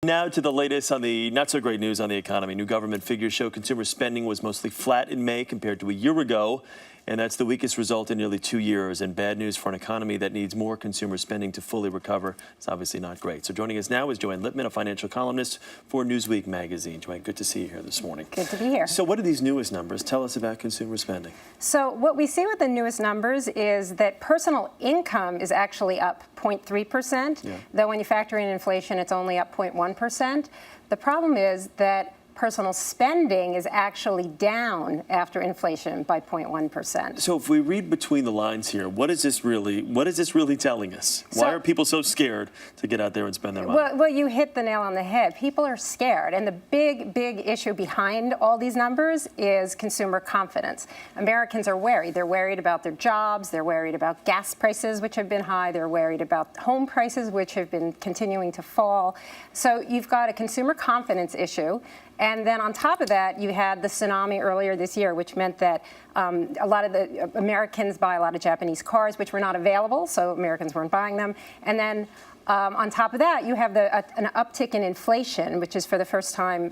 Now to the latest on the not-so-great news on the economy. New government figures show consumer spending was mostly flat in May compared to a year ago, and that's the weakest result in nearly 2 years, and bad news for an economy that needs more consumer spending to fully recover. It's obviously not great. So joining us now is Joanne Lipman, a financial columnist for Newsweek magazine. Joanne, good to see you here this morning. Good to be here. So what are these newest numbers? Tell us about consumer spending. So what we see with the newest numbers is that personal income is actually up 0.3%, though when you factor in inflation, it's only up 0.1%. The problem is that personal spending is actually down after inflation by 0.1%. So if we read between the lines here, what is this really telling us? Why are people so scared to get out there and spend their money? Well, you hit the nail on the head. People are scared, and the big issue behind all these numbers is consumer confidence. Americans are worried. They're worried about their jobs. They're worried about gas prices, which have been high. They're worried about home prices, which have been continuing to fall. So you've got a consumer confidence issue. And then on top of that, you had the tsunami earlier this year, which meant that a lot of the Americans buy a lot of Japanese cars, which were not available, so Americans weren't buying them. And then on top of that, you have an uptick in inflation, which is for the first time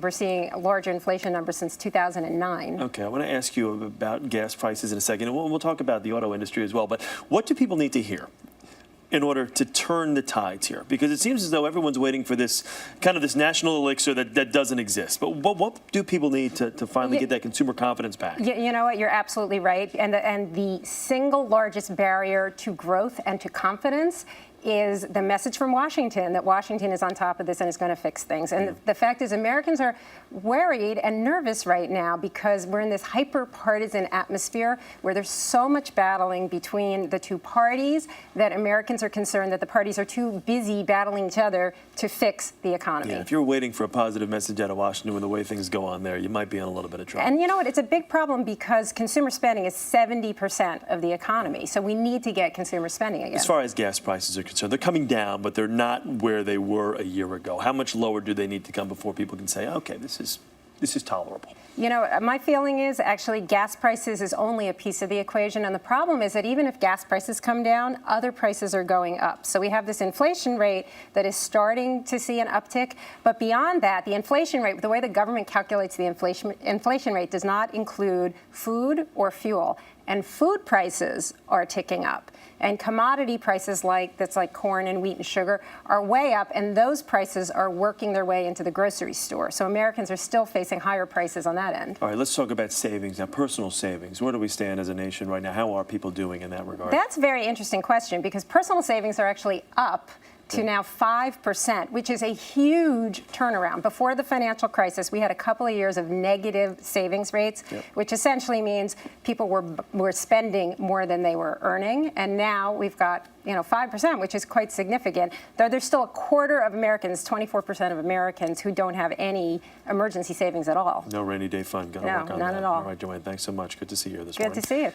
we're seeing larger inflation numbers since 2009. Okay, I want to ask you about gas prices in a second, and we'll talk about the auto industry as well. But what do people need to hear in order to turn the tides here? Because it seems as though everyone's waiting for this national elixir that doesn't exist. But what do people need to finally get that consumer confidence back? You know what? You're absolutely right. And the single largest barrier to growth and to confidence is the message from Washington that Washington is on top of this and is going to fix things. And the fact is Americans are worried and nervous right now because we're in this hyper-partisan atmosphere where there's so much battling between the two parties that Americans are concerned that the parties are too busy battling each other to fix the economy. Yeah, if you're waiting for a positive message out of Washington with the way things go on there, you might be in a little bit of trouble. And you know what? It's a big problem because consumer spending is 70% of the economy. So we need to get consumer spending again. As far as gas prices are concerned, they're coming down, but they're not where they were a year ago. How much lower do they need to come before people can say, okay, this is tolerable? You know, my feeling is actually gas prices is only a piece of the equation. And the problem is that even if gas prices come down, other prices are going up. So we have this inflation rate that is starting to see an uptick. But beyond that, the inflation rate, the way the government calculates the inflation rate does not include food or fuel. And food prices are ticking up. And commodity prices like corn and wheat and sugar are way up, and those prices are working their way into the grocery store. So Americans are still facing higher prices on that end. All right, let's talk about savings now, personal savings. Where do we stand as a nation right now? How are people doing in that regard? That's a very interesting question because personal savings are actually up to now 5%, which is a huge turnaround. Before the financial crisis, we had a couple of years of negative savings rates, which essentially means people were spending more than they were earning. And now we've got 5%, which is quite significant. Though there's still a quarter of Americans, 24% of Americans, who don't have any emergency savings at all. No rainy day fund. Gotta work on none that. at all. All right, Joanne, thanks so much. Good to see you this morning. Good to see you.